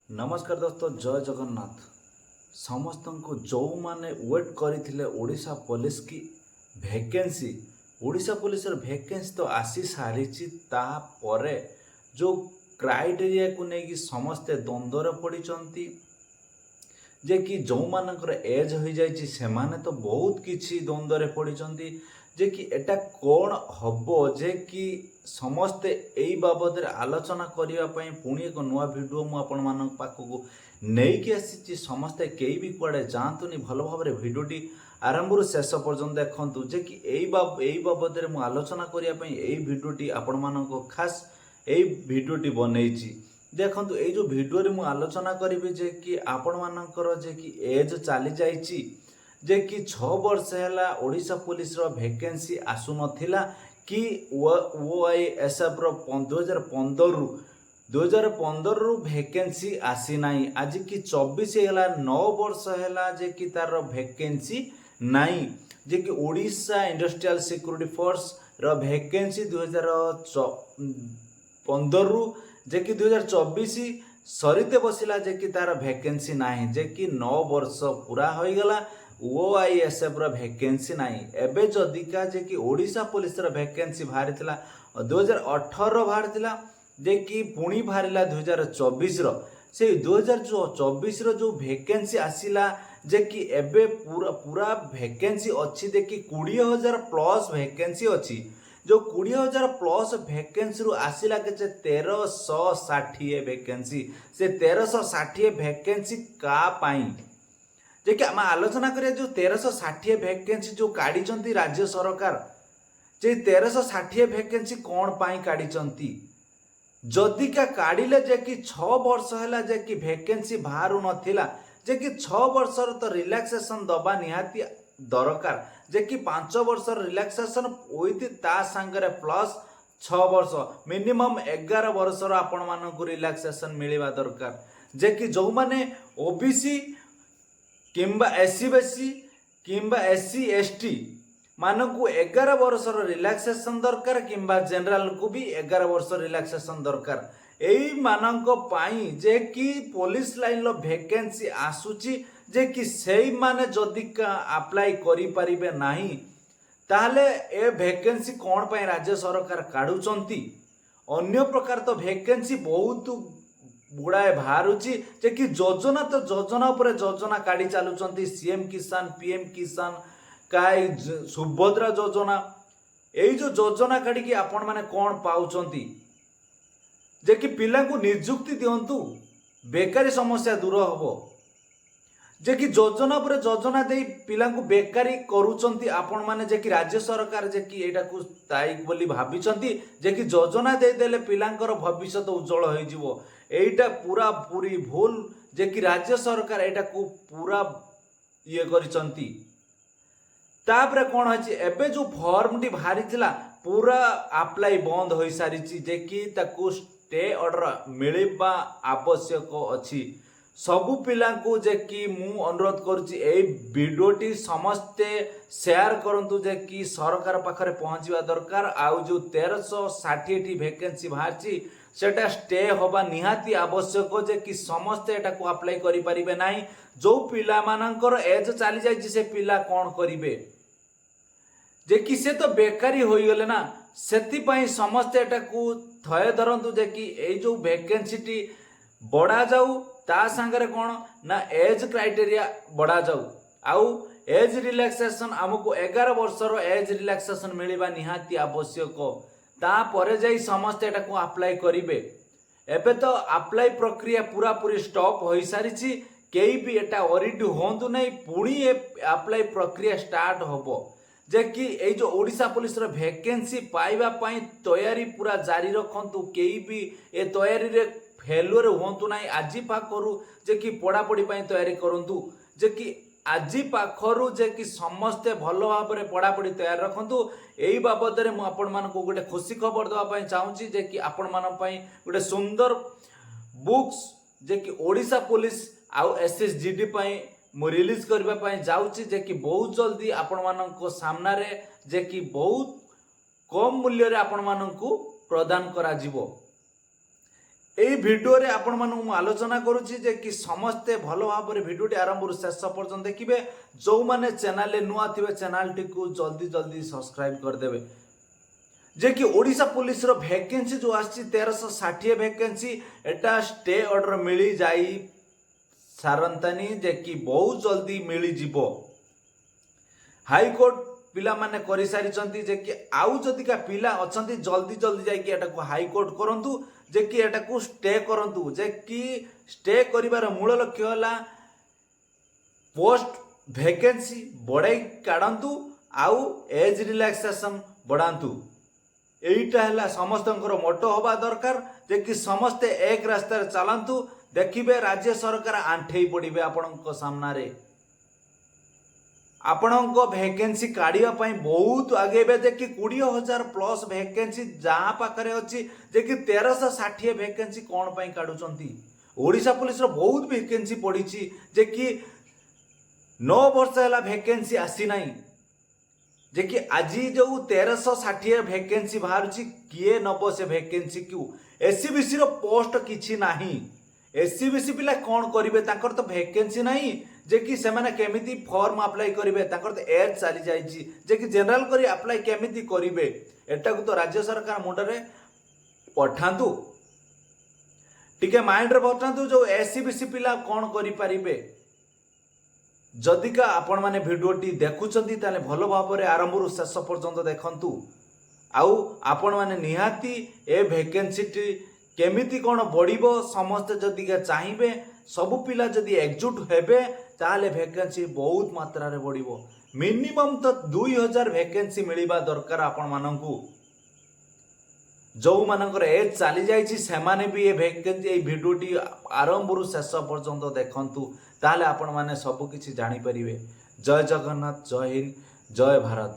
नमस्कार दोस्तों, जय जगन्नाथ। समस्त को जो माने वेट करते ओडिशा पुलिस की वैकेंसी, ओडिशा पुलिस वैकेंसी तो आसी सारी तापरे जो क्राइटेरिया को लेकिन समस्ते द्वंद्वर पड़ती जे कि जो मानकर एज हो जाइए से माने तो बहुत किसी द्वंद्वर पड़ती जे कि एटा कौन हम जे कि समस्ते यही बाबद आलोचना करने पुणी एक नुआ भिड मुझे पाखक नहीं आसी समस्ते कई भी कुआड़े जातुनि भल भाव भिडटी आरंभ शेष पर्यटन देखु जे कि यही बाबद मुझे आलोचना करने यही भिडटी आपण मान खास यही भिडटी बनई देखु ये जो भिडियो मु आलोचना करी जे कि आपण मानकर जे कि एज चली जाइए जे कि 6 वर्ष है ओडिशा पुलिस रो वैकेंसी आसु नथिला कि ओआईएसएफ रो 2015 रु वैकेंसी आसी नाही। आज कि 24 है 9 वर्ष है जे कि तार वैकेंसी नाही। जे कि ओडिशा इंडस्ट्रियल सिक्योरिटी फोर्स रो वैकेंसी 2015 रु जे कि 2024 सरिते बसिला जे कि तार वैकेंसी नाही। जे कि 9 वर्ष पूरा हो गला ओआईएसएफ रो वैकेंसी नाही। एबे जदिका जे कि ओडिशा पुलिस रो वैकेंसी बाहरितला 2018 रो बाहरितला जे कि पुणी बाहरिला 2024 रो से 2024 रो जो वैकेंसी आसिला जे कि एबे पूरा वैकेंसी अच्छी जे कि 20,000 प्लस वैकेंसी अच्छी। जो 20,000 प्लस वैकेंसी रु आसिला के 1360 वैकेंसी से 1360 वैकेंसी का पाई जे कि आम आलोचना करिया जो 1360 वैकेंसी जो काढ़ी राज्य सरकार जे 1360 वैकेंसी कौन पाई काढ़ी जदिका काढ़िले जे कि 6 वर्ष है जे कि वैकेंसी बाहर नथिला जे कि 6 वर्ष तो रिलैक्सेशन दबा निहाती दरकार जे कि 5 वर्ष रिलैक्सेशन विथ ता संगे प्लस 6 वर्ष मिनिमम 11 वर्ष आपण मानक रिलैक्सेशन मिलवा दरकार जे कि जो माने ओबीसी किंबा एससी बीसी किंबा एससी एसटी मानकु 11 वर्ष रिलैक्सेशन दरकार किंबा जनरल को भी 11 वर्ष रिलैक्सेशन दरकार एई मानक पाई जे कि पुलिस लाइन लो वैकेंसी आसुची जे कि सेई माने जदि अप्लाई करि परिबे नाही ताहले ए वैकेंसी कौन पाई राज्य सरकार काढुचंती। अन्य प्रकार तो वैकेंसी बहुत गुड़ाए बाहरुची जे कि योजना तो योजना पर योजना काढ़ी चलुचंती सीएम किसान पीएम किसान काय सुभद्रा योजना यही जो योजना काढ़ी आपण माने कौन पाउचंती जे कि पिला को नियुक्ति दिंतु बेकारी समस्या दूर हम जे कि योजना पर योजना दे पिला को बेकारी करूचंती आपण माने जे कि राज्य सरकार जे कि एटा को ताई बोली भाबिचंती जे कि योजना दे देले पिलांकर भविष्य उज्जवल हो जिवो एटा पूरा पूरी भूल जे कि राज्य सरकार एटा को पूरा ये करिचंती। तापरे कौन है एबे जो फॉर्म टी बाहरी थिला पूरा अप्लाई बंद हो सारी जे कि ताकू स्टे ऑर्डर मिलवा आवश्यक अच्छी सबु पिला को जे कि मु अनुरोध करुच्ची ए वीडियोटी समस्ते शेयर करंतु जे कि सरकार पाखरे पहुंचवा दरकार आउ जो 1360 वैकेंसी बाहरची सेटा स्टे होबा निहाती आवश्यक जे कि समस्ते एटा को अप्लाई करि परिबे नाही। जो पिला मानकर एज चली जाई से पिला कौन करिवे जे कि से तो बेकारी हो गले ना सेति समस्ते एटा को थय धरंतु जे कि ए जो वैकेंसी टी बढ़ा जाऊ ता संगे कौन ना एज क्राइटेरिया बढ़ा जाऊ आउ एज रिलैक्सेशन आमको 11 वर्ष एज रिलैक्सेशन मिलवा निहाती आवश्यक तापर जाई समस्ते एटा को अप्लाई करिवे। एबे तो अप्लाई प्रक्रिया पूरा पूरी स्टॉप हो सारी कई भी एटा ओरिड होंतु नहीं पुणी अप्लाई प्रक्रिया स्टार्ट होबो जे कि ए जो ओडिशा पुलिस रो वैकेंसी पाइबा पई तैयारी पूरा जारी रखंतु कई भी ए तैयारी रे फेलुअर होंतु नहीं आज पाखरु जे कि पढ़ापढ़ी तैयारी करंतु जे कि आज पाखरु जे कि समस्ते भल भाव में पढ़ापढ़ी तैयार रखंतु यही बाबद में मुझे आपण मानक गोटे खुशी खबर देवाई चाहूँगी जे कि आपण मान गोटे सुंदर बुक्स जे कि ओडिशा पुलिस आउ एसएसजीडी मु रिलीज करने जाऊँगी जे कि बहुत जल्दी आपण मानक सामना रे जे कि बहुत कम मूल्य रे आपण मानक प्रदान करा जिवो। এই ভিডিওରେ ଆପଣମାନଙ୍କୁ ମୁଁ ଆଲୋଚନା କରୁଛି ଯେ କି ସମସ୍ତେ ଭଲ ଭାବରେ ଭିଡ଼ିଓଟି ଆରମ୍ଭରୁ ଶେଷ ପର୍ଯ୍ୟନ୍ତ ଦେଖିବେ। ଯେଉଁମାନେ ଚ୍ୟାନେଲରେ ନୂଆ ଥିବେ ଚ୍ୟାନେଲଟିକୁ ଜଲ୍ଦି ଜଲ୍ଦି ସବସ୍କ୍ରାଇବ କରିଦେବେ। ଯେ କି ଓଡ଼ିଶା ପୁଲିସର ଭ୍ୟାକେନ୍ସି ଯେଉଁ ଆସିଛି 1360 ଭ୍ୟାକେନ୍ସି, ଏଟା ଷ୍ଟେ ଅର୍ଡର ମିଳିଯାଇ ସାରନ୍ତାନି ଯେ କି ବହୁତ ଜଲ୍ଦି ମିଳିଯିବ। ହାଇକୋର୍ଟ ପିଲାମାନେ କରିସାରିଛନ୍ତି ଯେ କି ଆଉ ଯଦିକା ପିଲା ଅଛନ୍ତି ଜଲ୍ଦି ଜଲ୍ଦି ଯାଇକି ଏଟାକୁ ହାଇକୋର୍ଟ କରନ୍ତୁ ଯେ କି ଏଟାକୁ ଷ୍ଟେ କରନ୍ତୁ। ଯେ କି ଷ୍ଟେ କରିବାର ମୂଳ ଲକ୍ଷ୍ୟ ହେଲା ପୋଷ୍ଟ ଭ୍ୟାକେନ୍ସି ବଢ଼ାଇ କାଢ଼ନ୍ତୁ ଆଉ ଏଜ୍ ରିଲାକ୍ସେସନ୍ ବଢ଼ାନ୍ତୁ। এইটা ହେଲା ସମସ୍ତଙ୍କର ମୋଟୋ ହେବା ଦରକାର ଯେ କି ସମସ୍ତେ ଏକ ରାସ୍ତାରେ ଚାଲନ୍ତୁ। ଦେଖିବେ ରାଜ୍ୟ ସରକାର ଆଣ୍ଠେଇ ପଡ଼ିବେ ଆପଣଙ୍କ ସାମ୍ନାରେ। ଆପଣଙ୍କ ଭ୍ୟାକେନ୍ସି କାଢ଼ିବା ପାଇଁ ବହୁତ ଆଗେଇବେ ଯେ କି 20,000 ପ୍ଲସ୍ ଭ୍ୟାକେନ୍ସି ଯାହା ପାଖରେ ଅଛି ଯେ କି 1360 ଭ୍ୟାକେନ୍ସି କ'ଣ ପାଇଁ କାଢ଼ୁଛନ୍ତି। ଓଡ଼ିଶା ପୁଲିସର ବହୁତ ଭ୍ୟାକେନ୍ସି ପଡ଼ିଛି ଯେ କି 9 ବର୍ଷ ହେଲା ଭ୍ୟାକେନ୍ସି ଆସିନାହିଁ। ଯେ କି ଆଜି ଯେଉଁ 1360 ଭ୍ୟାକେନ୍ସି ବାହାରୁଛି କିଏ ନେବ ସେ ଭ୍ୟାକେନ୍ସିକୁ। ଏସ୍ସିବିସିର ପୋଷ୍ଟ କିଛି ନାହିଁ। ଏସ୍ସିବିସି ପିଲା କ'ଣ କରିବେ? ତାଙ୍କର ତ ଭ୍ୟାକେନ୍ସି ନାହିଁ ଯେ କି ସେମାନେ କେମିତି ଫର୍ମ ଆପ୍ଲାଏ କରିବେ? ତାଙ୍କର ତ ଏଜ୍ ଚାଲିଯାଇଛି ଯେ କି ଜେନେରାଲ କରି ଆପ୍ଲାଏ କେମିତି କରିବେ? ଏଟାକୁ ତ ରାଜ୍ୟ ସରକାର ମୁଣ୍ଡରେ ପଠାନ୍ତୁ, ଟିକେ ମାଇଣ୍ଡରେ ପଠାନ୍ତୁ ଯେଉଁ ଏସ୍ସିବିସି ପିଲା କ'ଣ କରିପାରିବେ। ଯଦିକା ଆପଣମାନେ ଭିଡ଼ିଓଟି ଦେଖୁଛନ୍ତି ତାହେଲେ ଭଲ ଭାବରେ ଆରମ୍ଭରୁ ଶେଷ ପର୍ଯ୍ୟନ୍ତ ଦେଖନ୍ତୁ। ଆଉ ଆପଣମାନେ ନିହାତି ଏ ଭ୍ୟାକେନ୍ସିଟି କେମିତି କ'ଣ ବଢ଼ିବ ସମସ୍ତେ ଯଦିକା ଚାହିଁବେ, ସବୁ ପିଲା ଯଦି ଏକଜୁଟ ହେବେ ତାହେଲେ ଭ୍ୟାକେନ୍ସି ବହୁତ ମାତ୍ରାରେ ବଢ଼ିବ। ମିନିମମ୍ ତ 2,000 ଭ୍ୟାକେନ୍ସି ମିଳିବା ଦରକାର ଆପଣମାନଙ୍କୁ। ଯେଉଁମାନଙ୍କର ଏଜ୍ ଚାଲିଯାଇଛି ସେମାନେ ବି ଏ ଭ୍ୟାକେନ୍ସି ଏଇ ଭିଡ଼ିଓଟି ଆରମ୍ଭରୁ ଶେଷ ପର୍ଯ୍ୟନ୍ତ ଦେଖନ୍ତୁ, ତାହେଲେ ଆପଣମାନେ ସବୁ କିଛି ଜାଣିପାରିବେ। ଜୟ ଜଗନ୍ନାଥ, ଜୟ ହିନ୍ଦ, ଜୟ ଭାରତ।